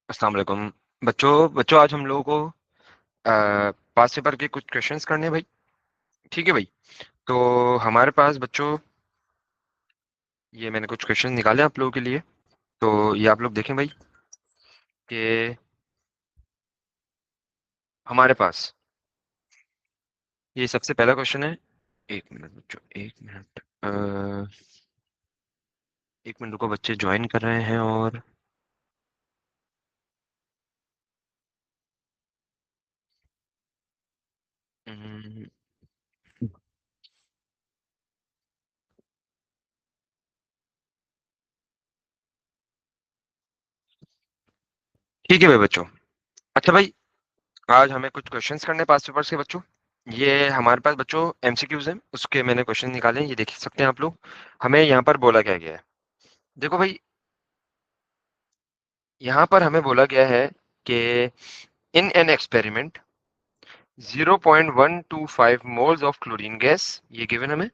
अस्सलाम वालेकुम। बच्चों बच्चों आज हम लोगों को पास्ट पेपर के कुछ क्वेश्चंस करने हैं भाई। ठीक है भाई। तो हमारे पास बच्चों ये मैंने कुछ क्वेश्चन निकाले आप लोगों के लिए। तो ये आप लोग देखें भाई कि हमारे पास ये सबसे पहला क्वेश्चन है। एक मिनट बच्चों, एक मिनट। एक मिनट रुको, बच्चे ज्वाइन कर रहे हैं और हम्म, ठीक है भाई बच्चों। अच्छा भाई, आज हमें कुछ क्वेश्चंस करने पास्ट पेपर्स के बच्चों। ये हमारे पास बच्चों एमसीक्यूज हैं, उसके मैंने क्वेश्चन निकाले हैं, ये देख सकते हैं आप लोग। हमें यहाँ पर बोला क्या गया है, देखो भाई। यहाँ पर हमें बोला गया है कि in an experiment 0.125 moles of chlorine gas, ये गिवन हमें,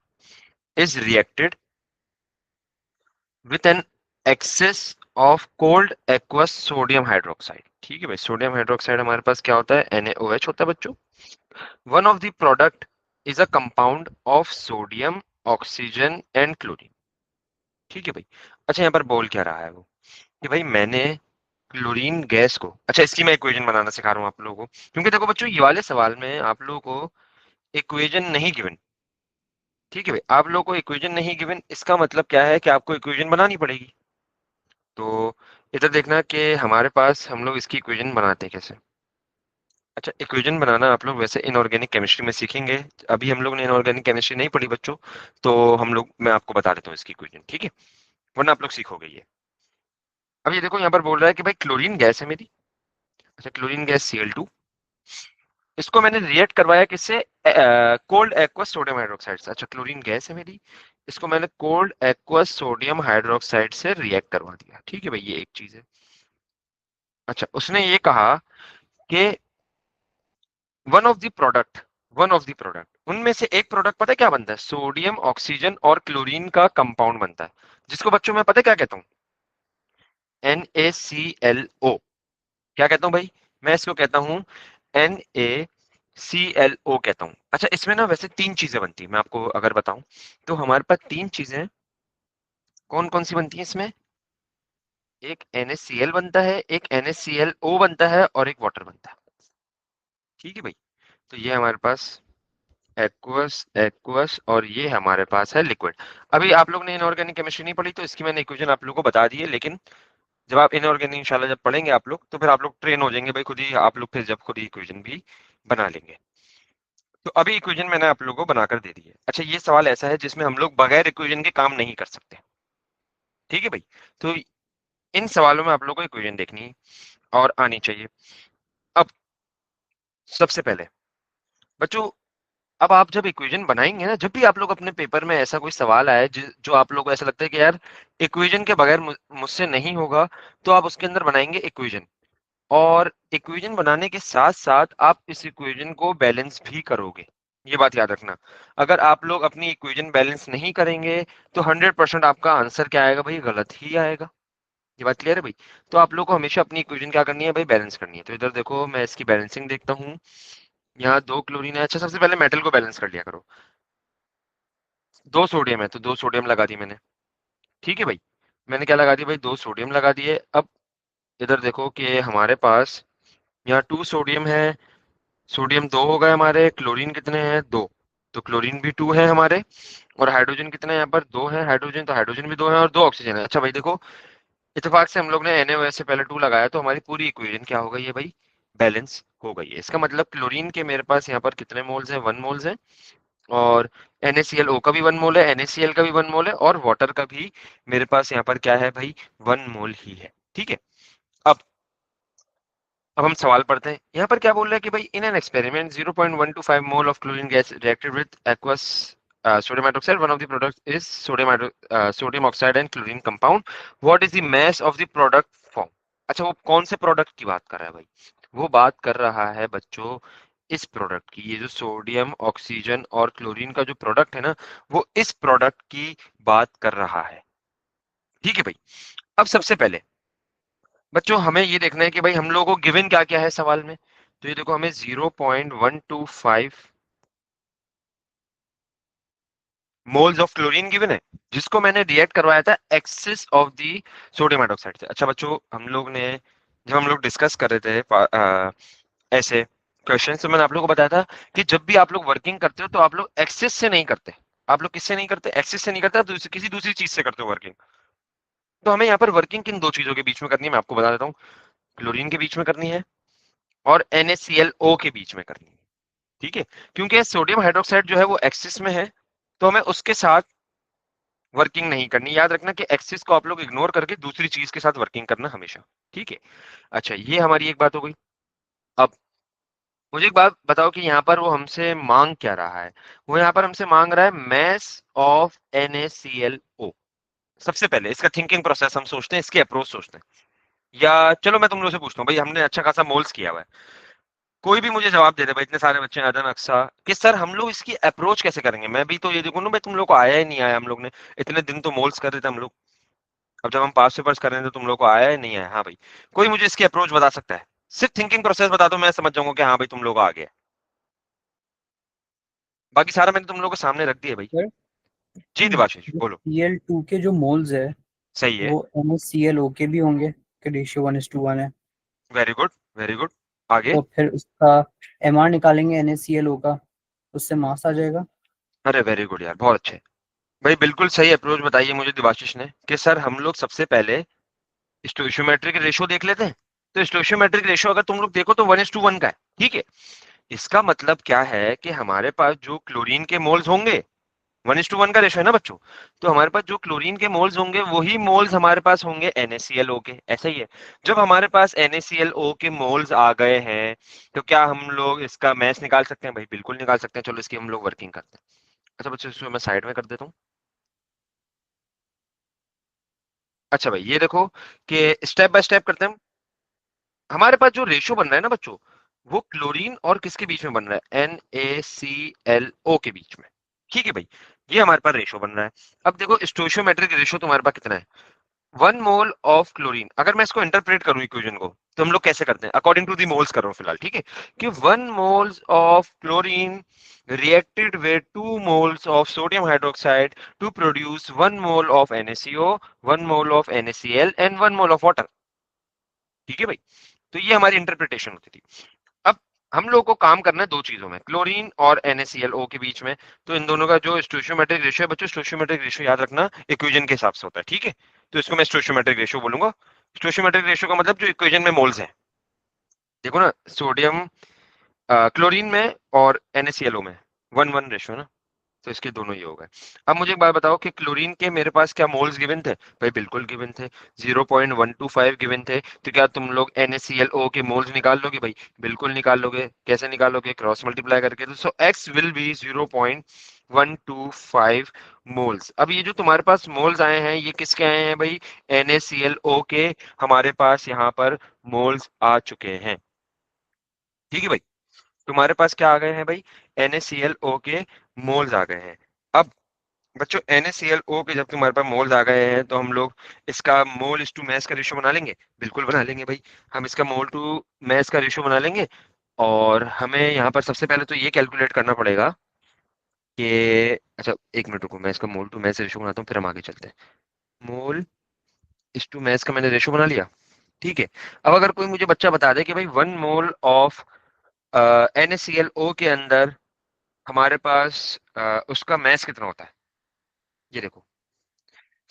is reacted with an excess of cold aqueous sodium hydroxide. ठीक है भाई, सोडियम हाइड्रोक्साइड हमारे पास क्या होता है, NaOH होता है बच्चों। One of the product is a compound of sodium, oxygen and chlorine. ठीक है भाई। अच्छा, यहाँ पर बोल क्या रहा है वो कि भाई मैंने क्लोरीन गैस को, अच्छा इसकी मैं इक्वेशन बनाना सिखा रहा हूँ आप लोगों को, क्योंकि देखो बच्चों ये वाले सवाल में आप लोगों को इक्वेशन नहीं गिवन। ठीक है भाई, आप लोगों को इक्वेशन नहीं गिवन, इसका मतलब क्या है कि आपको इक्वेशन बनानी पड़ेगी। तो इधर देखना कि हमारे पास हम लोग इसकी इक्वेशन बनाते हैं कैसे। अच्छा, इक्वेशन बनाना आप लोग वैसे इनऑर्गेनिक केमिस्ट्री में सीखेंगे। अभी हम लोग ने इनऑर्गेनिक केमिस्ट्री नहीं पढ़ी बच्चों, तो मैं आपको बता देता हूँ इसकी इक्वेशन, ठीक है, वरना आप लोग सीखोगे ये। अब ये देखो यहाँ पर बोल रहा है कि भाई क्लोरीन गैस है मेरी। अच्छा, क्लोरीन गैस Cl2, इसको मैंने रिएक्ट करवाया किससे, कोल्ड एक्वस सोडियम हाइड्रोक्साइड से। अच्छा, क्लोरीन गैस है मेरी, इसको मैंने कोल्ड एक्वस सोडियम हाइड्रोक्साइड से रिएक्ट करवा दिया। ठीक है भाई, ये एक चीज है। अच्छा, उसने ये कहा कि one of the product, one of the product, उनमें से एक प्रोडक्ट पता है क्या बनता है, सोडियम, ऑक्सीजन और क्लोरीन का कंपाउंड बनता है, जिसको बच्चों में पता है क्या कहता हूँ, NaClO। क्या कहता हूँ भाई, मैं इसको कहता हूँ NaClO कहता हूँ। अच्छा, इसमें ना वैसे तीन चीजें बनती है, मैं आपको अगर बताऊं तो हमारे पास तीन चीजें कौन कौन सी बनती हैं इसमें। एक NaCl बनता है, एक NaClO बनता है और एक वाटर बनता है। ठीक है भाई। तो ये हमारे पास एक्वस एक्वस और ये हमारे पास है लिक्विड। अभी आप लोग ने इनऑर्गेनिक केमिस्ट्री नहीं पढ़ी, तो इसकी मैंने इक्वेशन आप लोगों को बता दी है, लेकिन जब आप इनऑर्गेनिक इंशाल्लाह जब पढ़ेंगे आप लोग, तो फिर आप लोग ट्रेन हो जाएंगे भाई, खुद ही आप लोग फिर जब खुद ही इक्वेशन भी बना लेंगे। तो अभी इक्वेशन मैंने आप लोगों को बनाकर दे दी है। अच्छा, ये सवाल ऐसा है जिसमें हम लोग बगैर इक्वेशन के काम नहीं कर सकते। ठीक है भाई। तो इन सवालों में आप लोगों को इक्वेशन देखनी है और आनी चाहिए। अब सबसे पहले बच्चों, अब आप जब इक्वेशन बनाएंगे ना, जब भी आप लोग अपने पेपर में ऐसा कोई सवाल आए जो आप लोगों को ऐसा लगता है कि यार इक्वेशन के बगैर मुझसे नहीं होगा, तो आप उसके अंदर बनाएंगे इक्वेशन। और इक्वेशन बनाने के साथ साथ आप इस इक्वेशन को बैलेंस भी करोगे। ये बात याद रखना, अगर आप लोग अपनी इक्वेशन बैलेंस नहीं करेंगे तो 100% आपका आंसर क्या आएगा भाई, गलत ही आएगा। ये बात क्लियर है भाई। तो आप लोग को हमेशा अपनी इक्वेशन क्या करनी है भाई, बैलेंस करनी है। तो इधर देखो, मैं इसकी बैलेंसिंग देखता हूँ। यहाँ दो क्लोरीन है। अच्छा, सबसे पहले मेटल को बैलेंस कर लिया करो। दो सोडियम है तो दो सोडियम लगा दी मैंने। ठीक है भाई, मैंने क्या लगा दी भाई, दो सोडियम लगा दिए। अब इधर देखो कि हमारे पास यहाँ टू सोडियम है, सोडियम दो हो गए हमारे, क्लोरीन कितने हैं, दो, तो क्लोरीन भी टू है हमारे। और हाइड्रोजन कितने हैं यहाँ पर, दो है हाइड्रोजन, तो हाइड्रोजन भी दो है और दो ऑक्सीजन है। अच्छा भाई देखो, इत्तेफाक से हम लोग ने NaOH से पहले टू लगाया, तो हमारी पूरी इक्वेशन क्या हो गई है भाई, बैलेंस हो गई है। इसका मतलब क्लोरीन के मेरे पास यहाँ पर कितने मोल्स हैं, 1 मोल्स है। और NaClO का भी 1 मोल है, NaCl का भी 1 मोल है, और वाटर का भी मेरे पास यहाँ पर क्या है भाई, 1 मोल ही है। ठीक है। अब अब हम सवाल पढ़ते हैं। यहाँ पर क्या बोल रहा है कि भाई इन an experiment 0.125 mole of chlorine gas reacted with aqueous sodium hydroxide, one of the products is sodium oxide and chlorine compound. What is the mass of the product form? अच्छा, वो कौन से प्रोडक्ट की बात कर रहा है भाई, वो बात कर रहा है बच्चों इस प्रोडक्ट की, ये जो सोडियम, ऑक्सीजन और क्लोरीन का जो प्रोडक्ट है ना, वो इस प्रोडक्ट की बात कर रहा है। ठीक है भाई। अब सबसे पहले बच्चों हमें ये देखना है कि भाई हम लोगों को गिवन क्या क्या है सवाल में। तो ये देखो हमें 0.125 मोल्स ऑफ क्लोरीन गिवन है, जिसको मैंने रिएक्ट करवाया था axis of the sodium hydroxide से। अच्छा बच्चों, हम लोग ने जब हम लोग डिस्कस कर रहे थे ऐसे क्वेश्चन, तो मैंने आप लोगों को बताया था कि जब भी आप लोग वर्किंग करते हो तो आप लोग एक्सिस से नहीं करते। आप लोग किससे नहीं करते? एक्सिस से नहीं करते, आप किसी दूसरी चीज से करते हो वर्किंग। तो हमें यहाँ पर वर्किंग किन दो चीजों के बीच में करनी है मैं आपको बता देता हूँ। क्लोरीन के बीच में करनी है और NaClO के बीच में करनी है। ठीक है, क्योंकि सोडियम हाइड्रोक्साइड जो है वो एक्सिस में है, तो हमें उसके साथ वर्किंग नहीं करनी। याद रखना कि एक्सिस को आप लोग इग्नोर करके दूसरी चीज के साथ वर्किंग करना हमेशा। ठीक है, अच्छा ये हमारी एक बात हो गई। अब मुझे एक बात बताओ कि यहाँ पर वो हमसे मांग क्या रहा है। वो यहाँ पर हमसे मांग रहा है मैस ऑफ NaClO। सबसे पहले इसका थिंकिंग प्रोसेस हम सोचते हैं, इसकी अप्रोच सोचते हैं। या चलो मैं तुम लोग से पूछता हूँ, भाई हमने अच्छा खासा मोल्स किया हुआ है, कोई भी मुझे जवाब दे दे भाई, इतने सारे बच्चे हैं अदन अक्सा, कि सर हम लोग इसकी अप्रोच कैसे करेंगे। मैं भी तो ये देखूं ना भाई, तुम लोग को आया ही नहीं आया। हम लोग ने इतने दिन तो मोल्स कर रहे थे हम लोग, अब जब हम पास पेपर्स कर रहे हैं तो तुम लोग को आया ही नहीं आया। हाँ भाई, कोई मुझे इसकी अप्रोच बता सकता है? सिर्फ थिंकिंग प्रोसेस बता दो, मैं समझ जाऊंगा कि हाँ भाई तुम लोग को आ गया। बाकी सारा मैंने तुम लोग को सामने रख दिया भाई। सर, जी दिवाशीष जो बोलो। Cl2 के जो मोल्स है सही है। वो NaClO के भी होंगे कि रेशियो 1:1 है। Very good, very good. आगे। तो फिर उसका MR निकालेंगे NaClO का, उससे मास आ जाएगा। अरे वेरी गुड यार, बहुत अच्छे। भाई बिल्कुल सही अप्रोच बताइए मुझे दिवाशीष ने, कि सर हम लोग सबसे पहले स्टोइशियोमेट्रिक रेशियो देख लेते हैं। तो स्टोइशियोमेट्रिक रेशियो अगर तुम लोग देखो तो 1:1 का है। ठीक है, इसका मतलब क्या है कि हमारे पास जो क्लोरीन के मोल्स होंगे, 1:1 का रेशो है ना बच्चों, तो हमारे पास जो क्लोरीन के मोल्स होंगे वही मोल्स हमारे पास होंगे NaClO के। ऐसा ही है। जब हमारे पास NaClO के मोल्स आ गए हैं, तो क्या हम लोग इसका मैस निकाल सकते हैं? भाई बिल्कुल निकाल सकते हैं। चलो इसकी हम लोग वर्किंग करते हैं। अच्छा बच्चों, इसको मैं साइड में कर देता हूँ। अच्छा भाई ये देखो कि स्टेप बाय स्टेप करते हैं। हमारे पास जो रेशो बन रहा है ना बच्चों, वो क्लोरीन और किसके बीच में बन रहा है? NaClO के बीच में। ठीक है भाई, ये हमारे पास रेशो बन रहा है। अब देखो स्टोइशियोमेट्रिक रेशो तुम्हारे पास कितना है? 1 मोल ऑफ क्लोरीन। अगर मैं इसको इंटरप्रेट करूं इक्वेशन को, तो हम लोग कैसे करते हैं? अकॉर्डिंग टू दी मोल्स कर रहा हूं फिलहाल। ठीक है, कि 1 moles of chlorine reacted with 2 moles of sodium hydroxide to produce 1 mole of NaCO, 1 mole of NaCl and 1 mole of water। ठीक है भाई, तो ये हमारी इंटरप्रिटेशन होती थी। अब हम लोग को काम करना है दो चीजों में, क्लोरीन और NaClO के बीच में। तो इन दोनों का जो स्टोइशियोमेट्रिक रेशियो है बच्चों, स्टोइशियोमेट्रिक रेशियो याद रखना इक्वेशन के हिसाब से होता है। ठीक है, तो इसको मैं स्टोइशियोमेट्रिक रेशियो बोलूंगा। स्टोइशियोमेट्रिक रेशियो का मतलब जो इक्वेशन में मोल्स है। देखो ना, सोडियम क्लोरीन में और NaClO में 1:1 रेशियो ना, तो इसके दोनों ही हो गए। अब मुझे एक बात बताओ कि क्लोरीन के मेरे पास क्या मोल्स गिवन थे? भाई बिल्कुल गिवन थे, 0.125 गिवन थे। तो क्या तुम लोग NaClO के मोल्स निकाल लोगे? भाई बिल्कुल निकाल लोगे। कैसे निकालोगे? क्रॉस मल्टीप्लाई करके। तो सो x विल बी 0.125 मोल्स। अब ये जो तुम्हारे पास मोल्स आए हैं, ये किसके आए हैं भाई? NaClO के हमारे पास यहाँ पर मोल्स आ चुके हैं। ठीक है भाई, तुम्हारे पास क्या आ गए हैं भाई? NaClO के मोल्स आ गए हैं। अब बच्चों NaClO के जब तुम्हारे पास मोल्स आ गए हैं, तो हम लोग इसका मोल इस टू मैस का रेशियो बना लेंगे। बिल्कुल बना लेंगे भाई, हम इसका मोल टू मैस का रेशियो बना लेंगे। और हमें यहाँ पर सबसे पहले तो ये कैलकुलेट करना पड़ेगा कि, अच्छा एक मिनट रुको, मैं इसका मोल टू मैस रेशियो बनाता हूँ, फिर हम आगे चलते हैं। मोल इस टू मैस का मैंने रेशियो बना लिया। ठीक है, अब अगर कोई मुझे बच्चा बता दे कि भाई 1 मोल ऑफ NaClO के अंदर हमारे पास उसका मैस कितना होता है। ये देखो,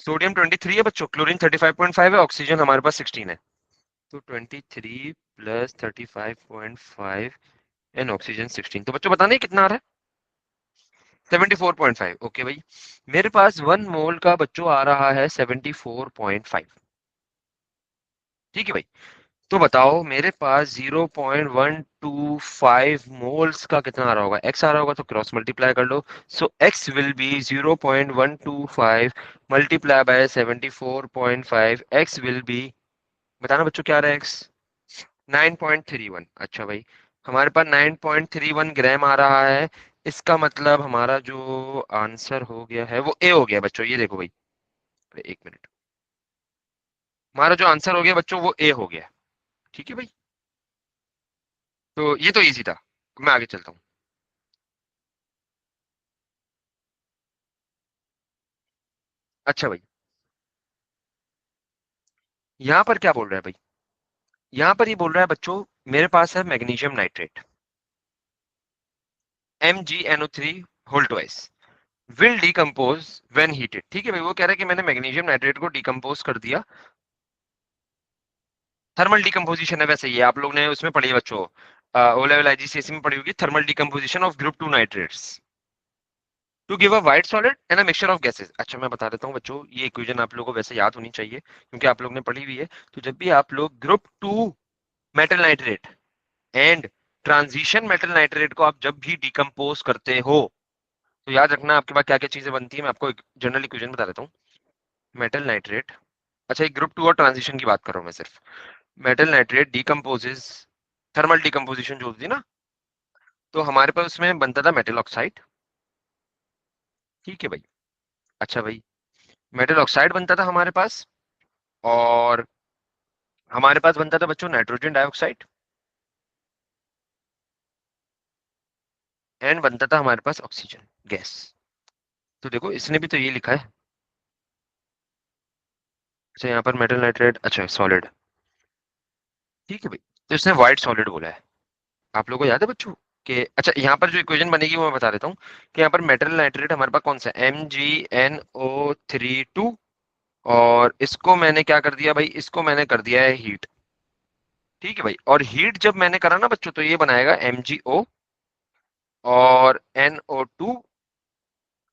सोडियम 23 है बच्चों, क्लोरीन 35.5 है, ऑक्सीजन हमारे पास 16 है। तो 23 प्लस 35.5 एंड ऑक्सीजन 16, तो बच्चों बताने कितना आ रहा है? 74.5। ओके भाई, मेरे पास 1 मोल का बच्चों आ रहा है 74.5। ठीक है भाई, तो बताओ मेरे पास 0.125 मोल्स का कितना आ रहा होगा? एक्स आ रहा होगा, तो क्रॉस मल्टीप्लाई कर लो। So x will be 0.125 multiply by 74.5। X will be, बताना बच्चों क्या आ रहा है एक्स? 9.31। अच्छा भाई, हमारे पास 9.31 ग्राम आ रहा है। इसका मतलब हमारा जो आंसर हो गया है वो ए हो गया बच्चों। ये देखो भाई, अरे एक मिनट, हमारा जो आंसर हो गया बच्चों वो ए हो गया। ठीक है भाई, तो ये तो इजी था। मैं आगे चलता हूँ। अच्छा भाई, यहाँ पर क्या बोल रहा है भाई? यहाँ पर ये बोल रहा है बच्चों, मेरे पास है magnesium nitrate MgNO3 whole twice will decompose when heated. ठीक है भाई, वो कह रहा है कि मैंने मैग्नीशियम नाइट्रेट को डिकम्पोज कर दिया। थर्मल डिकम्पोजिशन है, वैसे ये आप लोग ने उसमें पढ़ी है बच्चों, ओ लेवल आईजीसीएसई में पढ़ी होगी, thermal decomposition of group 2 nitrates to give a white solid and a mixture of gases. अच्छा मैं बता देता हूँ बच्चों, ये इक्वेशन आप लोगों को वैसे याद होनी चाहिए क्योंकि आप लोग ने पढ़ी हुई है। तो जब भी आप लोग group 2 metal nitrate and transition metal nitrate को आप जब भी डिकम्पोज करते हो, तो याद रखना आपके पास क्या क्या चीजें बनती है। मैं आपको जनरल इक्वेशन बता देता हूँ। मेटल नाइट्रेट, अच्छा एक ग्रुप 2 और ट्रांजिशन की बात कर रहा हूँ मैं सिर्फ। Metal nitrate decomposes, thermal decomposition जो होती है ना, तो हमारे पास उसमें बनता था मेटल ऑक्साइड। ठीक है भाई। अच्छा भाई, मेटल ऑक्साइड बनता था हमारे पास, और हमारे पास बनता था बच्चों नाइट्रोजन डाइऑक्साइड, एंड बनता था हमारे पास ऑक्सीजन गैस। तो देखो इसने भी तो ये लिखा है। अच्छा यहाँ पर मेटल नाइट्रेट, अच्छा सॉलिड। ठीक है भाई, तो इसने व्हाइट सॉलिड बोला है। आप लोगों को याद है बच्चों कि अच्छा यहाँ पर जो इक्वेशन बनेगी वो मैं बता देता हूँ कि यहाँ पर मेटल नाइट्रेट हमारे पास कौन सा है, MgNO3 और इसको मैंने क्या कर दिया भाई, इसको मैंने कर दिया है हीट। ठीक है भाई, और हीट जब मैंने करा ना बच्चों, तो ये बनाएगा MgO और NO2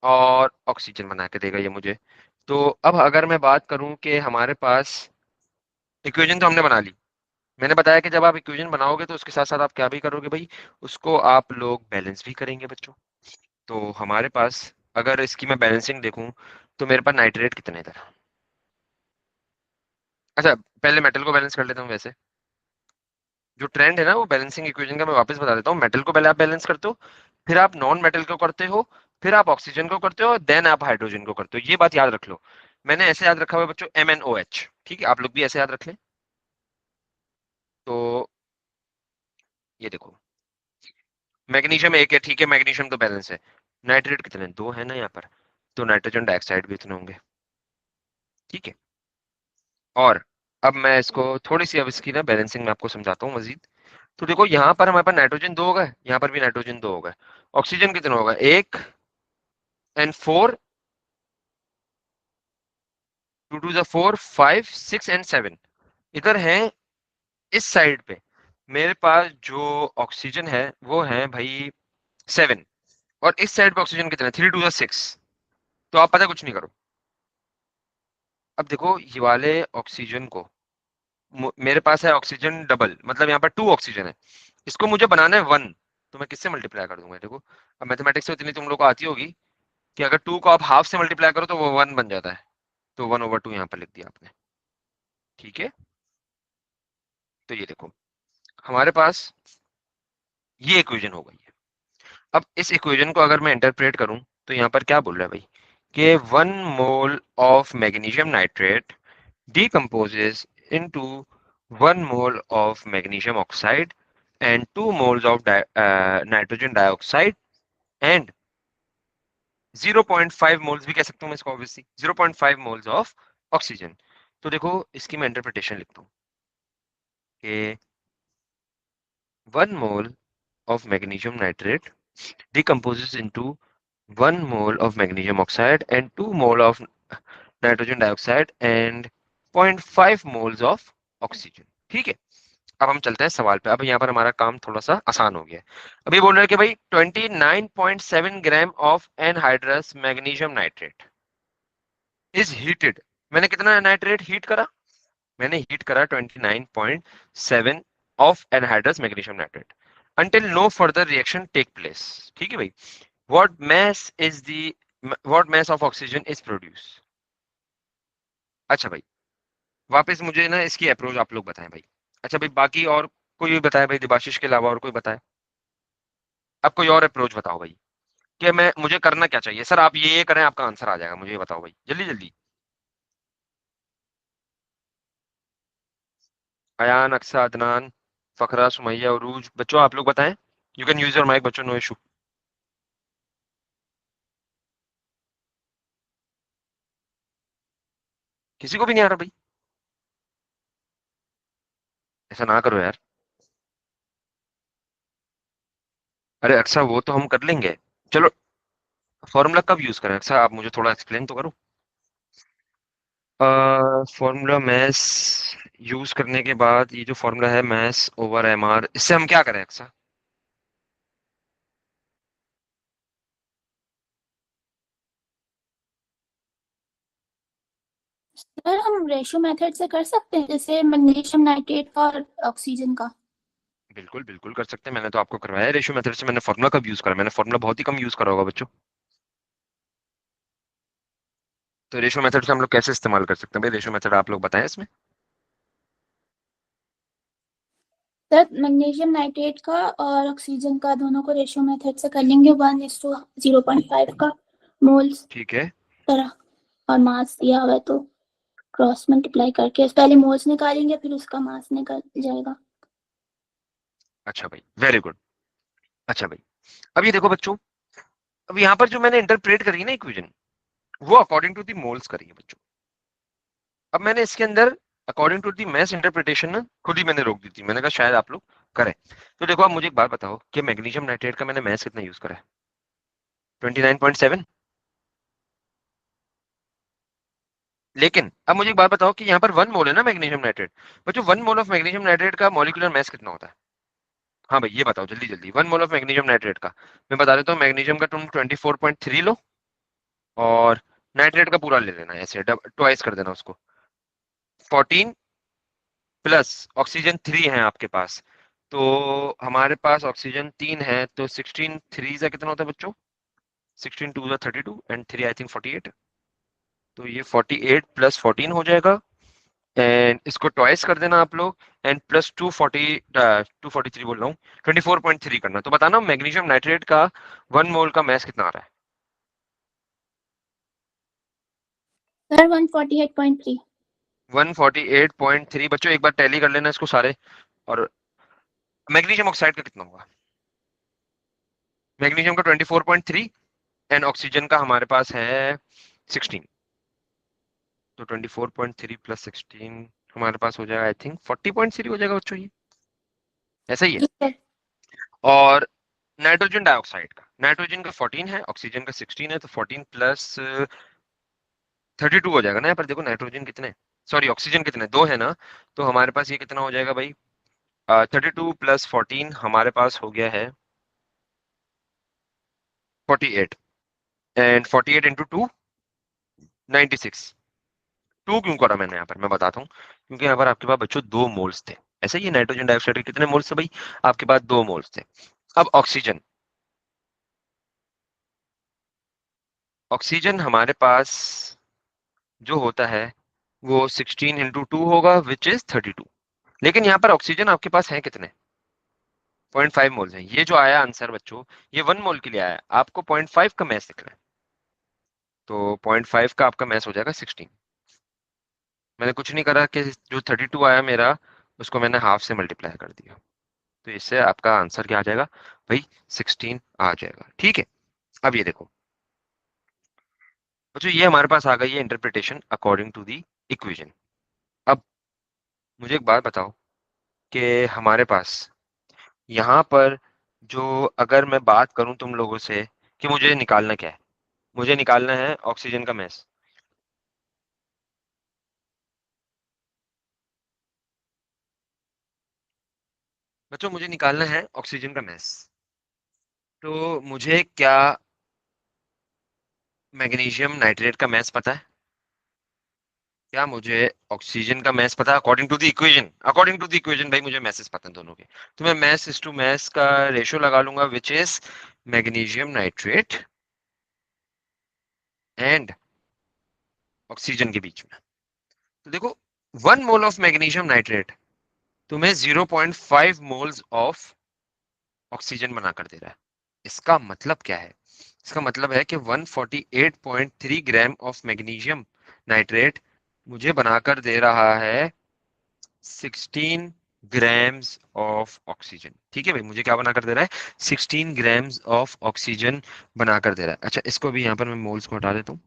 और ऑक्सीजन बना के देगा ये मुझे। तो अब अगर मैं बात करूं कि हमारे पास इक्वेशन तो हमने बना ली। मैंने बताया कि जब आप इक्वेशन बनाओगे तो उसके साथ साथ आप क्या भी करोगे भाई, उसको आप लोग बैलेंस भी करेंगे बच्चों। तो हमारे पास अगर इसकी मैं बैलेंसिंग देखूं, तो मेरे पास नाइट्रेट कितने थे। अच्छा पहले मेटल को बैलेंस कर लेता हूँ। वैसे जो ट्रेंड है ना वो बैलेंसिंग इक्वेशन का, मैं वापस बता देता हूँ। मेटल को पहले आप बैलेंस करते हो, फिर आप नॉन मेटल को करते हो, फिर आप ऑक्सीजन को करते हो, देन आप हाइड्रोजन को करते हो। ये बात याद रख लो। मैंने ऐसे याद रखा हुआ है बच्चों, MnOH। ठीक है, आप लोग भी ऐसे याद रख लें। तो ये देखो, मैग्नीशियम एक है, ठीक है, मैग्नीशियम तो बैलेंस है। नाइट्रेट कितने, दो है ना यहाँ पर, तो नाइट्रोजन डाइऑक्साइड भी इतने होंगे। ठीक है, और अब मैं इसको थोड़ी सी अब इसकी ना बैलेंसिंग में आपको समझाता हूँ मजीद। तो देखो यहाँ पर हमारे पास नाइट्रोजन दो हो गए, यहाँ पर भी नाइट्रोजन दो हो गए। ऑक्सीजन कितने होगा, एक एंड फोर, टू टू ज four, five, six and seven. इधर है इस साइड पे मेरे पास जो ऑक्सीजन है वो है भाई सेवन, और इस साइड पे ऑक्सीजन कितने, थ्री टू ज सिक्स। तो आप पता कुछ नहीं करो। अब देखो ये वाले ऑक्सीजन को, मेरे पास है ऑक्सीजन डबल, मतलब यहाँ पर टू ऑक्सीजन है, इसको मुझे बनाना है वन। तो मैं किससे मल्टीप्लाई कर दूंगा, देखो अब मैथमेटिक्स तो इतनी तुम लोग को आती होगी कि अगर टू को आप हाफ से मल्टीप्लाई करो तो वो वन बन जाता है। तो 1/2 यहाँ पर लिख दिया आपने। ठीक है, तो ये देखो हमारे पास ये इक्वेशन हो गई है। अब इस इक्वेशन को अगर मैं इंटरप्रेट करूं, तो यहाँ पर क्या बोल रहा है भाई कि 1 mole of magnesium nitrate decomposes into 1 mole of magnesium oxide and 2 moles of nitrogen dioxide and 0.5 moles भी कह सकता हूँ मैं इसको ऑब्वियसली, 0.5 moles of oxygen। तो देखो इसकी मैं इंटरप्रिटेशन लिखता हूँ कि 1 mole of magnesium nitrate decomposes into 1 mole of magnesium oxide and 2 mole of nitrogen dioxide and 0.5 moles of oxygen। ठीक है, अब हम चलते हैं सवाल पे। अब यहाँ पर हमारा काम थोड़ा सा आसान हो गया है। अभी बोल रहे हैं कि भाई 29.7 gram of anhydrous magnesium nitrate is heated. मैंने कितना नाइट्रेट हीट करा, मैंने हीट करा 29.7 of anhydrous magnesium nitrate until no further reaction take place। ठीक है भाई, what mass is the what mass of oxygen is produced। अच्छा भाई, वापस मुझे ना इसकी अप्रोच आप लोग बताएं भाई। अच्छा भाई, बाकी और कोई भी बताए भाई, दिबाशिश के अलावा और कोई बताए। अब कोई और अप्रोच बताओ भाई कि मैं मुझे करना क्या चाहिए। सर आप ये करें आपका आंसर आ जाएगा, मुझे ये बताओ भाई जल्दी जल्दी। अयान, अक्सा, अदनान, फखरा, सुमैया, उरूज। बच्चों आप लोग बताएं। You can use your mic बच्चों, नो इशू। किसी को भी नहीं आ रहा भाई? ऐसा ना करो यार। अरे अक्सा वो तो हम कर लेंगे। चलो, फॉर्मूला कब यूज करें अक्सा, आप मुझे थोड़ा एक्सप्लेन तो करो। फॉर्मूला मैथ्स यूज करने के बाद ये जो फॉर्मूला है मैथ्स ओवर एम आर, इससे हम क्या करें अक्सा? सर हम रेशियो मेथड से कर सकते हैं, जैसे मैग्नीशियम नाइट्रेट का और ऑक्सीजन का। बिल्कुल बिल्कुल कर सकते हैं, मैंने तो आपको करवाया है रेशियो मेथड से। मैंने फॉर्मूला कब यूज करा? मैंने फॉर्मूला बहुत ही कम यूज करा होगा बच्चों। तो रेशियो मेथड से हम लोग कैसे इस्तेमाल कर सकते हैं भाई? रेशियो मेथड आप लोग बताएं इसमें। सर मैग्नीशियम नाइट्रेट का और ऑक्सीजन का दोनों को रेशियो मेथड से कर लेंगे, 1:0.5 का मोल्स ठीक है। तरह, और मास दिया हुआ है तो क्रॉस मल्टीप्लाई करके पहले मोल्स निकालेंगे, फिर उसका मास निकल जाएगा। अच्छा भाई, वेरी गुड। अच्छा भाई, अब ये देखो बच्चों, अब यहाँ पर जो मैंने इंटरप्रेट करी है ना इक्वेशन, वो अकॉर्डिंग टू दी मोल्स करी है बच्चों। अब मैंने इसके अंदर according to the maths interpretation ना खुद ही मैंने रोक दी थी। मैंने कहा शायद आप लोग करें। तो देखो आप मुझे एक बात बताओ कि मैग्नीशियम नाइट्रेट का मैंने मैथ्स कितना यूज करा है? 29.7। लेकिन अब मुझे एक बात बताओ कि यहाँ पर 1 मोल है ना मैग्नीशियम नाइट्रेट, बच्चों 1 मोल ऑफ मैग्नीशियम नाइट्रेट का मॉलिक्यूलर मास कितना होता है? हाँ भाई ये बताओ जल्दी जल्दी, 1 मोल ऑफ मैग्नीशियम नाइट्रेट का। मैं बता देता हूँ, मैग्नीशियम का तुम 24.3 लो, और नाइट्रेट का पूरा ले लेना, ऐसे ट्वाइस कर देना उसको। 14 प्लस ऑक्सीजन 3 है आपके पास, तो हमारे पास ऑक्सीजन 3 है, तो 16 3 का कितना होता है बच्चों? 16 2 32 एंड 3 आई थिंक 48। तो ये 48 प्लस 14 हो जाएगा, एंड इसको ट्वाइस कर देना आप लोग, एंड प्लस 243 बोल रहा हूँ, 24.3 करना। तो बताना मैग्नीशियम नाइट्रेट का 1 मोल का मैस कितना आ रहा है? सर 148.3। 148.3 बच्चों, एक बार टैली कर लेना इसको सारे। और मैग्नीशियम ऑक्साइड का कितना होगा? मैग्नीशियम का 24.3, एंड ऑक्सीजन का हमारे पास है 16। तो 24.3 प्लस 16 हमारे पास हो जाएगा आई थिंक 40.3 हो जाएगा बच्चों, ये ऐसा ही है। जी सर। और नाइट्रोजन डाइऑक्साइड का, नाइट्रोजन का 14 है, ऑक्सीजन का 16 है, तो 14 प्लस 32 हो जाएगा ना। यहाँ पर देखो नाइट्रोजन कितने, सॉरी ऑक्सीजन कितने, 2 है ना, तो हमारे पास ये कितना हो जाएगा भाई? 32 प्लस 14 हमारे पास हो गया है 48, एंड 48 इंटू 2 96। 2 क्यों करा मैंने यहाँ पर, मैं बताता हूँ। क्योंकि यहाँ पर आपके पास बच्चों 2 मोल्स थे। ऐसे ही नाइट्रोजन डाइऑक्साइड के कितने मोल्स थे भाई? आपके पास 2 मोल्स थे। अब ऑक्सीजन, ऑक्सीजन हमारे पास जो होता है वो 16 इंटू 2 होगा विच इज 32। लेकिन यहाँ पर ऑक्सीजन आपके पास है कितने? 0.5 मोल्स है। ये जो आया आंसर बच्चों, ये 1 मोल के लिए आया, आपको 0.5 का मैस निकला है। तो 0.5 का आपका मैस हो जाएगा 16। मैंने कुछ नहीं करा कि जो 32 आया मेरा, उसको मैंने हाफ से मल्टीप्लाई कर दिया। तो इससे आपका आंसर क्या आ जाएगा भाई? 16 आ जाएगा। ठीक है, अब ये देखो बच्चों, ये हमारे पास आ गई है interpretation according to the equation. अब मुझे एक बात बताओ कि हमारे पास यहाँ पर जो, अगर मैं बात करूं तुम लोगों से कि मुझे निकालना क्या है, मुझे निकालना है ऑक्सीजन का मैस। बच्चों मुझे निकालना है ऑक्सीजन का मैस, तो मुझे क्या मैग्नीशियम नाइट्रेट का मैस पता है? क्या मुझे ऑक्सीजन का मैस पता है according to the equation? According to the equation भाई मुझे मैसेस पता है दोनों के। तो मैं मैस इज टू मैस का रेशियो लगा लूंगा which is magnesium nitrate and oxygen के बीच में। तो देखो 1 मोल ऑफ मैग्नीशियम नाइट्रेट तुम्हें 0.5 मोल्स ऑफ ऑक्सीजन बनाकर दे रहा है। इसका मतलब क्या है? इसका मतलब है कि 148.3 ग्राम ऑफ मैग्नीशियम नाइट्रेट मुझे बनाकर दे रहा है 16 ग्राम्स ऑफ ऑक्सीजन। ठीक है भाई, मुझे क्या बना कर दे रहा है, 16 ग्राम्स ऑफ ऑक्सीजन बना कर दे रहा है। अच्छा, इसको भी यहाँ पर मैं मोल्स को हटा देता हूँ,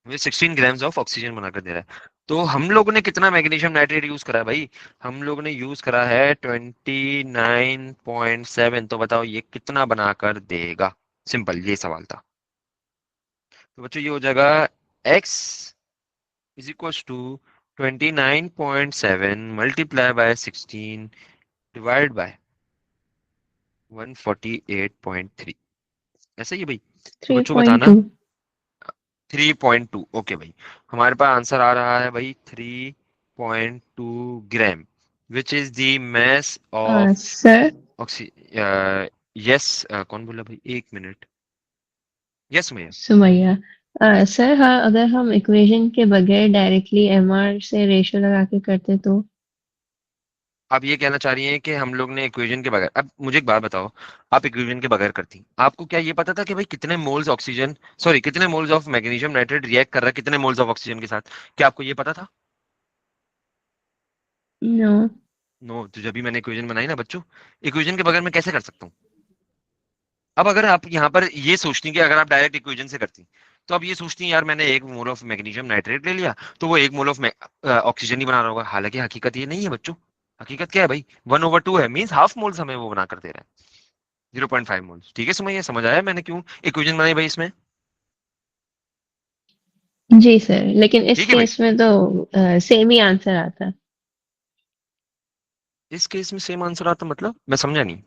मुझे 16 ग्राम्स ऑफ ऑक्सीजन बना कर दे रहा है। तो हम लोगों ने कितना मैग्नीशियम नाइट्रेट यूज करा है भाई, हम लोग ने यूज करा है 29.7। तो बताओ ये कितना बना कर देगा, सिंपल ये सवाल था। तो बच्चों ये हो जाएगा x is equal to 29.7 multiply by 16 divide by 148.3, ऐसा ही है भाई। तो बच्चों बताना 3.2। 3.2। ओके भाई, हमारे पास आंसर आ रहा है भाई 3.2 ग्राम, which is the mass of sir oxy. Yes, कौन बोला भाई, एक मिनट। यस मैया। सुमैया। सर हाँ, अगर हम इक्वेशन के बगैर डायरेक्टली एमआर से रेशो लगा के करते तो। आप ये कहना चाह रही हैं कि हम लोग ने इक्वेशन के बगैर, अब मुझे एक बात बताओ, आप इक्वेशन के बगैर करती, आपको क्या ये पता था कि भाई कितने मोल्स ऑक्सीजन, सॉरी कितने moles of magnesium nitrate react कर रहा है कितने मोल्स ऑफ ऑक्सीजन के साथ, क्या आपको ये पता था? नो। नो। तो जब भी मैंने इक्वेशन बनाई ना बच्चों, इक्वेशन के बगैर मैं कैसे कर सकता हूँ? अब अगर आप यहाँ पर ये सोचती कि अगर आप डायरेक्ट इक्वेशन से करती, तो अब ये सोचती यार मैंने 1 मोल ऑफ मैग्नीशियम नाइट्रेट ले लिया तो वो 1 मोल ऑफ ऑक्सीजन ही बना रहा होगा। हालांकि हकीकत ये नहीं है बच्चों, हकीकत क्या है भाई, 1/2 है, मीन्स हाफ मोल्स हमें वो बना कर दे रहा है, 0.5 मोल्स। ठीक है सुमैया, समझ आया मैंने क्यों इक्वेशन बनाई भाई इसमें? जी सर, लेकिन इस ठीक है भाई, केस में तो सेम ही आंसर आता। इस केस में सेम आंसर आता मतलब मैं समझा नहीं।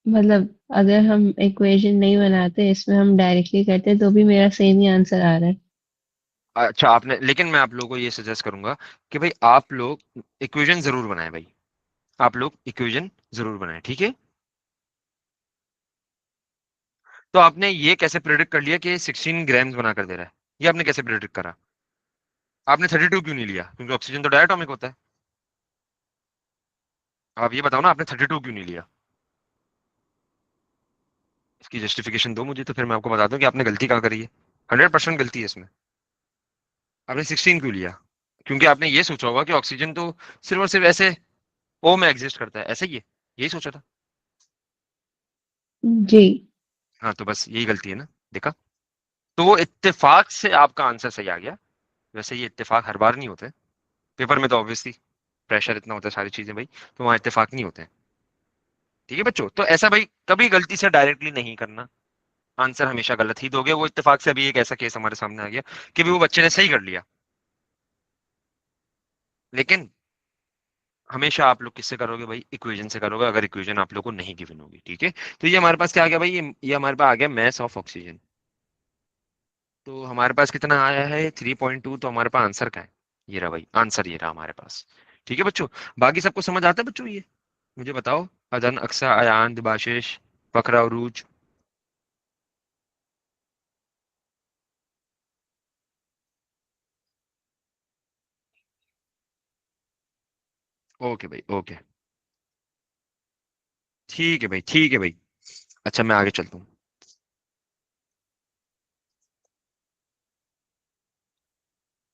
मतलब अगर हम इक्वेशन नहीं बनाते, इसमें हम डायरेक्टली करते तो भी मेरा सेम ही आंसर आ रहा है। अच्छा आपने, लेकिन मैं आप लोगों को ये सजेस्ट करूंगा कि भाई आप लोग इक्वेशन जरूर बनाएं भाई, आप लोग इक्वेशन जरूर बनाएं, ठीक है। तो आपने ये कैसे प्रेडिक्ट कर लिया कि 16 ग्राम्स बना कर दे रहा है, ये आपने कैसे प्रेडिक्ट करा? आपने 32 क्यों नहीं लिया, क्योंकि ऑक्सीजन तो डायटोमिक होता है। आप ये बताओ ना, आपने 32 क्यों नहीं लिया? इसकी जस्टिफिकेशन दो मुझे, तो फिर मैं आपको बता दूं कि आपने गलती कहाँ करी है। 100% गलती है इसमें। आपने 16 क्यों लिया? क्योंकि आपने ये सोचा होगा कि ऑक्सीजन तो सिर्फ और सिर्फ ऐसे ओ में एग्जिस्ट करता है, ऐसा ही है, यही सोचा था। जी। हाँ तो बस यही गलती है ना, देखा। तो वो इत्तेफाक से आपका आंसर सही आ गया। वैसे ये इत्तेफाक हर बार नहीं होते, पेपर में तो ऑब्वियसली प्रेशर इतना होता है सारी चीजें भाई, तो वहां इत्तेफाक नहीं होते हैं। ठीक है बच्चों, तो ऐसा भाई कभी गलती से डायरेक्टली नहीं करना, आंसर हमेशा गलत ही दोगे। वो इत्तेफाक से अभी एक ऐसा केस हमारे सामने आ गया कि भी वो बच्चे ने सही कर लिया, लेकिन हमेशा आप लोग किससे करोगे भाई, इक्वेशन से करोगे, अगर इक्वेशन आप लोग को नहीं गिवन होगी। ठीक है, तो ये हमारे पास क्या आ गया भाई, ये हमारे पास आ गया मैस ऑफ ऑक्सीजन। तो हमारे पास कितना आया है 3.2, तो हमारे पास आंसर क्या है, ये रहा भाई आंसर, ये रहा हमारे पास। ठीक है बच्चों, बाकी सबको समझ आता है बच्चों ये, मुझे बताओ। अदन, अक्सा, अयान, दिबाशिश, फकरा, उरूज। ओके भाई, ओके, ठीक है भाई, ठीक है भाई। अच्छा मैं आगे चलता हूँ।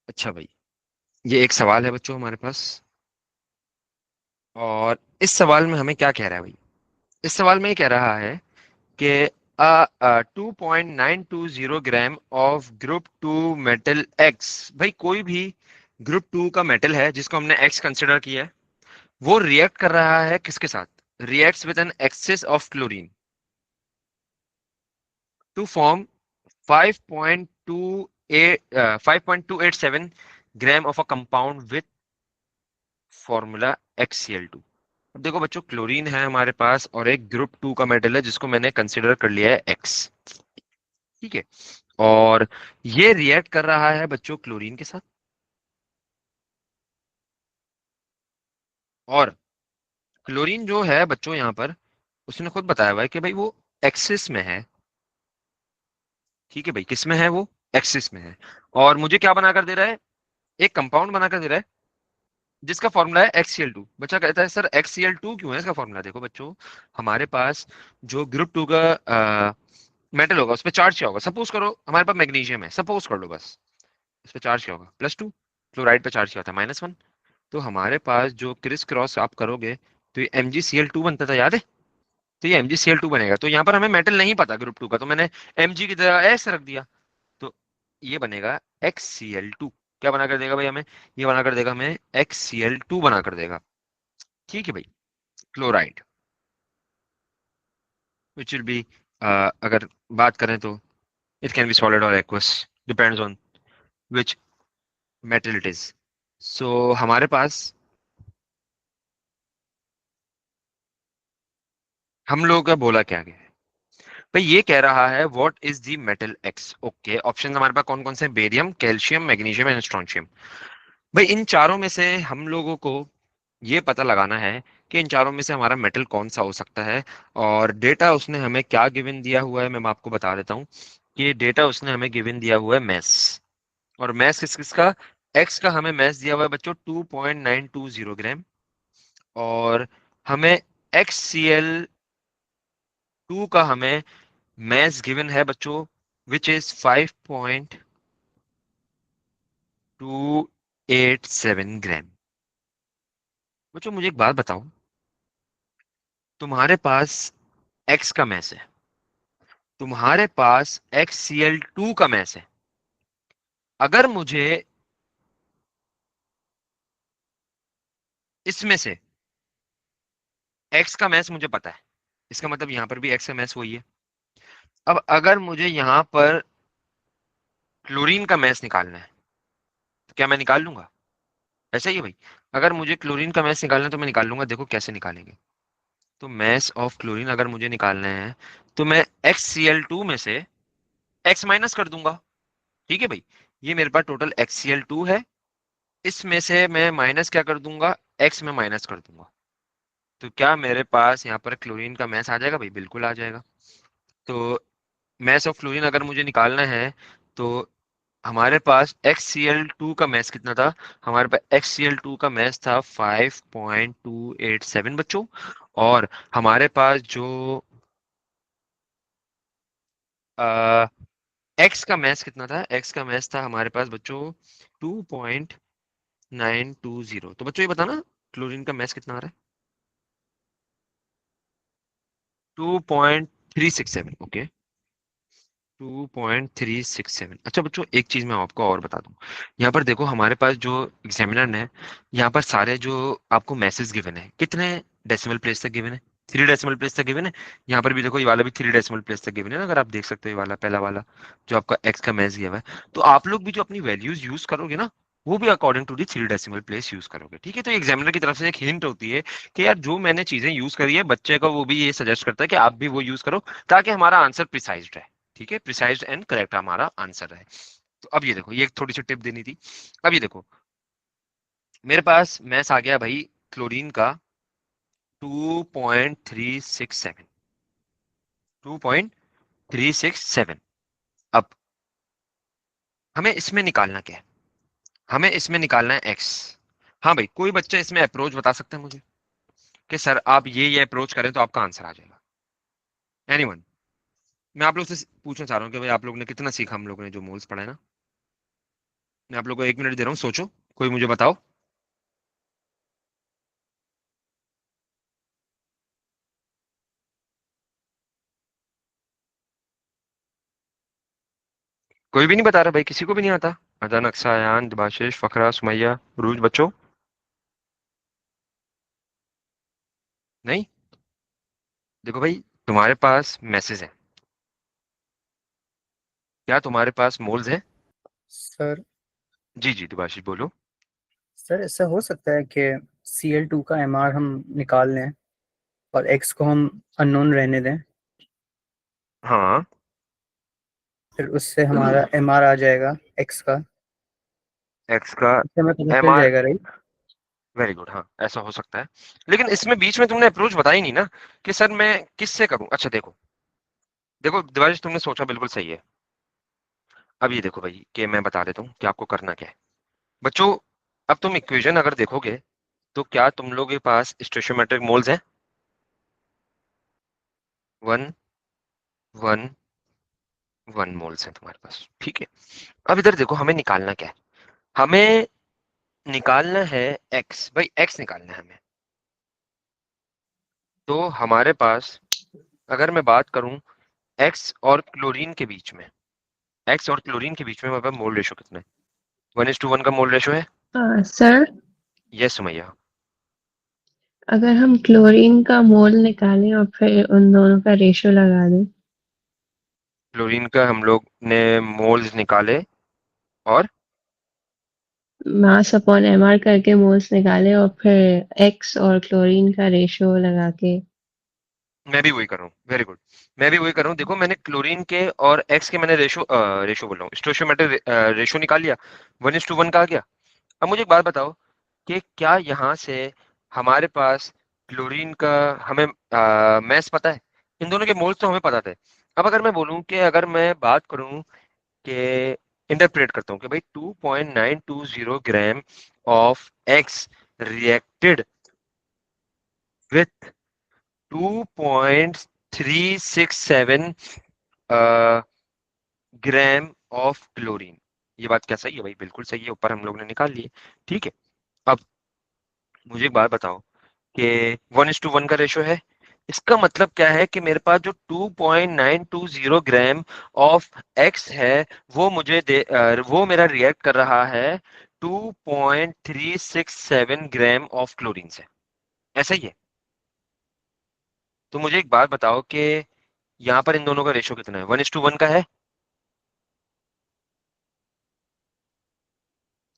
अच्छा भाई, ये एक सवाल है बच्चों हमारे पास, और इस सवाल में हमें क्या कह रहा है भाई, इस सवाल में ये कह रहा है कि 2.920 gram of group 2 metal x, भाई कोई भी ग्रुप 2 का मेटल है जिसको हमने एक्स कंसिडर किया है, वो रिएक्ट कर रहा है किसके साथ, reacts with an excess of chlorine to form 5.287 gram of a compound with formula XCl2। अब देखो बच्चों, क्लोरीन है हमारे पास और एक ग्रुप 2 का मेटल है जिसको मैंने कंसिडर कर लिया है एक्स। ठीक है, और ये रिएक्ट कर रहा है बच्चों क्लोरीन के साथ, और क्लोरीन जो है बच्चों यहाँ पर उसने खुद बताया हुआ है कि भाई वो एक्सिस में है। ठीक है भाई, किस में है वो, एक्सिस में है। और मुझे क्या बनाकर दे रहा है, एक कंपाउंड बनाकर दे रहा है जिसका फॉर्मूला है XCl2। बच्चा कहता है सर XCl2 क्यों है इसका फॉर्मूला, देखो बच्चों हमारे पास जो ग्रुप 2 का मेटल होगा उस पर चार्ज क्या होगा, सपोज करो हमारे पास मैग्नीशियम है, सपोज कर लो बस, इस पे चार्ज क्या होगा, +2। क्लोराइड पे चार्ज क्या होता है, -1। तो हमारे पास जो क्रिस क्रॉस आप करोगे तो ये MgCl2 बनता था, याद है? तो ये MgCl2 बनेगा। तो यहाँ पर हमें मेटल नहीं पता ग्रुप 2 का, तो मैंने Mg की जगह S रख दिया, तो ये बनेगा XCl2। क्या बना कर देगा भाई हमें? ये बना कर देगा हमें XCl2 बना कर देगा। ठीक है भाई। क्लोराइड विच विल बी, अगर बात करें तो इट कैन बी सॉलिड और aqueous, depends on which metal it is. So हमारे पास हम लोगों का बोला क्या गया है भाई, ये कह रहा है what is the metal x. Okay, option हमारे पास कौन कौन से? Barium, calcium, magnesium and strontium. भाई इन चारों में से हम लोगों को ये पता लगाना है कि इन चारों में से हमारा मेटल कौन सा हो सकता है। और डेटा उसने हमें क्या गिवन दिया हुआ है, मैं आपको बता देता हूँ कि डेटा उसने हमें गिवन दिया हुआ है मैस। और मैस किस किसका? एक्स का हमें मैस दिया हुआ है बच्चों 2.920 ग्राम। और हमें XCl2 का हमें मैस गिवन है बच्चों विच इज 5.287 ग्राम। बच्चों मुझे एक बात बताओ, तुम्हारे पास एक्स का मैस है, तुम्हारे पास XCl2 का मैस है। अगर मुझे इसमें से एक्स का मैस मुझे पता है, इसका मतलब यहां पर भी एक्स का मैस वही है। अब अगर मुझे यहां पर क्लोरीन का मैस निकालना है तो क्या मैं निकाल लूंगा? ऐसा ही है भाई। अगर मुझे क्लोरीन का मैस निकालना है तो मैं निकाल लूंगा। देखो कैसे निकालेंगे। तो मैस ऑफ क्लोरीन अगर मुझे निकालना है तो मैं XCl2 में से एक्स माइनस कर दूंगा। ठीक है भाई, ये मेरे पास टोटल XCl2 है, इसमें से मैं माइनस क्या कर दूंगा? एक्स में माइनस कर दूंगा। तो क्या मेरे पास यहाँ पर क्लोरीन का मैस आ जाएगा भाई? बिल्कुल आ जाएगा। तो मैस ऑफ क्लोरीन अगर मुझे निकालना है तो हमारे पास XCl2 का मैस कितना था? हमारे पास XCl2 का मैस था 5.287 बच्चों। और हमारे पास जो एक्स का मैस कितना था? एक्स का मैस था हमारे पास बच्चों 2.920। तो बच्चों ये बताना क्लोरीन का मैस कितना आ रहा है? 2.367। ओके, 2.367। अच्छा बच्चों एक चीज मैं आपको और बता दूं, यहाँ पर देखो हमारे पास जो एग्जामिनर है, यहाँ पर सारे जो आपको मैसेज गिवन है कितने डेसिमल प्लेस तक गिवन है? 3 डेसिमल प्लेस तक गिवन है। यहाँ पर भी देखो ये वाला भी 3 डेसिमल प्लेस तक गिवन है ना, अगर आप देख सकते हो ये वाला पहला वाला जो आपका एक्स का मैच दिया हुआ है। तो आप लोग भी जो अपनी वैल्यूज यूज करोगे ना, वो भी according to the 3 decimal place use करोगे। ठीक है, तो एग्जामिनर की तरफ से एक हिंट होती है कि यार जो मैंने चीजें यूज करी है बच्चे का वो भी ये सजेस्ट करता है कि आप भी वो यूज करो ताकि हमारा आंसर प्रिसाइज रहे। ठीक है, प्रिसाइज एंड करेक्ट हमारा आंसर है। तो अब ये देखो, ये एक थोड़ी सी टिप देनी थी। अब ये देखो मेरे पास मैस आ गया भाई क्लोरीन का 2.367। 2.367। अब हमें इसमें निकालना क्या है? हमें इसमें निकालना है एक्स। हाँ भाई, कोई बच्चा इसमें अप्रोच बता सकता है मुझे कि सर आप ये अप्रोच करें तो आपका आंसर आ जाएगा? एनीवन? मैं आप लोग से पूछना चाह रहा हूँ कि भाई आप लोग ने कितना सीखा हम लोगों ने जो मोल्स पढ़ा है ना। मैं आप लोग को 1 मिनट दे रहा हूँ, सोचो, कोई मुझे बताओ। कोई भी नहीं बता रहा भाई, किसी को भी नहीं आता? अदन, अक्सा, अयान, दिबाशिश, फकरा, सुमैया, रूज बच्चों? नहीं? देखो भाई, तुम्हारे पास मैसेज है, क्या तुम्हारे पास मोल्स है? सर जी जी दिबाशिश बोलो। सर ऐसा हो सकता है कि Cl2 का MR हम निकाल लें और X को हम अननोन रहने दें, हाँ, फिर उससे हमारा MR आ जाएगा X का, एक्स का इससे हमें पता एम चल आर। जाएगा राइट। वेरी गुड, हाँ ऐसा हो सकता है। लेकिन इसमें बीच में तुमने अप्रोच बताई नहीं ना कि सर मैं किससे करूं। अच्छा देखो, देखो दिवालिश तुमने सोचा बिल्कुल सही है। अब ये देखो भाई कि मैं बता देता हूँ कि आपको करना क्या है बच्चों। अब तुम इक्वेशन अगर देखोगे तो क्या तुम लोगों के पास स्टोइचियोमेट्रिक मोल्स हैं? 1 1 1 मोल्स हैं तुम्हारे पास। ठीक है, अब इधर देखो हमें निकालना क्या है। हमें निकालना है x, भाई x निकालना है हमें। तो हमारे पास अगर मैं बात करूं x और क्लोरीन के बीच में, x और क्लोरीन के बीच में हमारे पास मोल रेशो कितना है? 1:1 का मोल रेशो है। Sir, yes Sumaiya. अगर हम क्लोरीन का मोल निकालें और फिर उन दोनों का रेशो लगा दें। क्लोरीन का हम लोग ने मोल्स निकाले और मास अपॉन एमआर करके मोल्स निकाले और फिर एक्स और क्लोरीन का रेशो लगा के। मैं भी वही कर रहा हूँ, वेरी गुड। मैं भी वही कर रहा हूँ। देखो मैंने क्लोरीन के और एक्स के मैंने रेशो बोल रहा हूँ, स्टोइचियोमेट्रिक रेशो निकाल लिया, 1:1 का आ गया। अब मुझे एक बात बताओ कि क्या यहाँ से हमारे पास क्लोरीन का हमें मैस पता है? इन दोनों के मोल्स तो हमें पता थे। अब अगर मैं बोलूँ कि अगर मैं बात करूँ कि इंटरप्रेट करता हूँ कि भाई 2.920 gram of x reacted with 2.367 gram of chlorine, ये बात क्या सही है? भाई बिल्कुल सही है, ऊपर हम लोग ने निकाल लिए। ठीक है, अब मुझे एक बात बताओ कि 1:1 का रेशो है, इसका मतलब क्या है कि मेरे पास जो 2.920 ग्राम ऑफ एक्स है वो वो मेरा रिएक्ट कर रहा है 2.367 ग्राम ऑफ क्लोरीन से, ऐसा ही है? तो मुझे एक बात बताओ कि यहाँ पर इन दोनों का रेशो कितना है? 1:1 का है।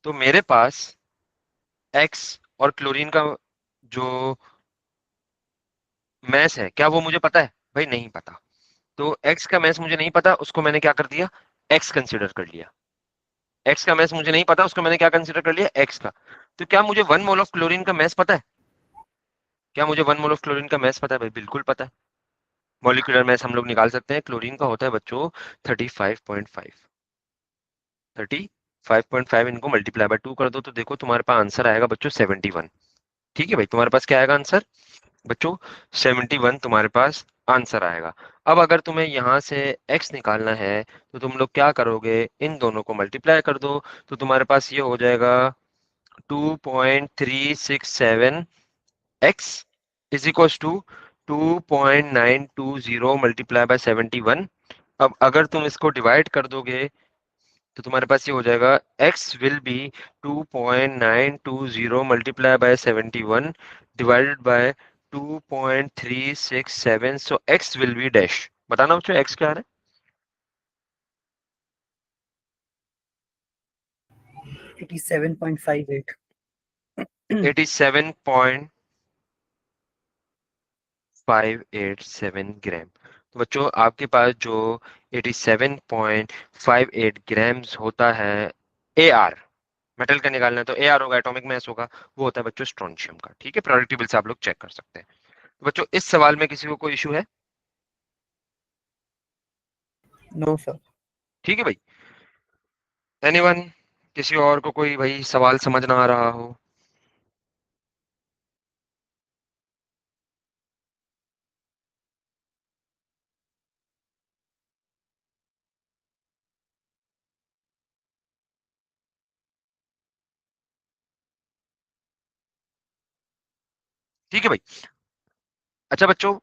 तो मेरे पास एक्स और क्लोरीन का जो मैस है, क्या वो मुझे पता है? भाई नहीं पता। तो एक्स का मैस मुझे नहीं पता, उसको मैंने क्या कर दिया? एक्स कंसिडर कर लिया। एक्स का मैस मुझे नहीं पता, उसको मैंने क्या कंसिडर कर लिया? एक्स का। तो क्या मुझे 1 मोल ऑफ क्लोरीन का मैस पता है? क्या मुझे 1 मोल ऑफ क्लोरीन का मैस पता है? भाई बिल्कुल पता है। मॉलिक्यूलर मैस हम लोग निकाल सकते हैं। क्लोरीन का होता है बच्चों 35.5। 35.5 इनको मल्टीप्लाई बाय 2 कर दो तो देखो तुम्हारे पास आंसर आएगा बच्चों 71। ठीक है भाई, तुम्हारे पास क्या आएगा आंसर बच्चों? 71 तुम्हारे पास आंसर आएगा। अब अगर तुम्हें यहाँ से x निकालना है तो तुम लोग क्या करोगे? इन दोनों को मल्टीप्लाई कर दो तो तुम्हारे पास ये हो जाएगा 2.367 x is equal to 2.920 multiply by 71। अब अगर तुम इसको डिवाइड कर दोगे तो तुम्हारे पास ये हो जाएगा x will be 2.920 multiply by 71 divided by 2.367, so x will be dash. बताना बच्चों x क्या आ रहा 87.58। है? 87.587 ग्राम। तो बच्चों आपके पास जो 87.58 ग्राम्स होता है AR, मेटल का निकालना है तो AR होगा, एटॉमिक मास होगा, वो होता है बच्चों स्ट्रोंशियम का। ठीक है, प्रोडक्ट टेबल से आप लोग चेक कर सकते हैं। तो बच्चों इस सवाल में किसी को कोई इशू है? No sir. ठीक है भाई, एनीवन? किसी और को कोई भाई सवाल समझ ना आ रहा हो? ठीक है भाई। अच्छा बच्चों,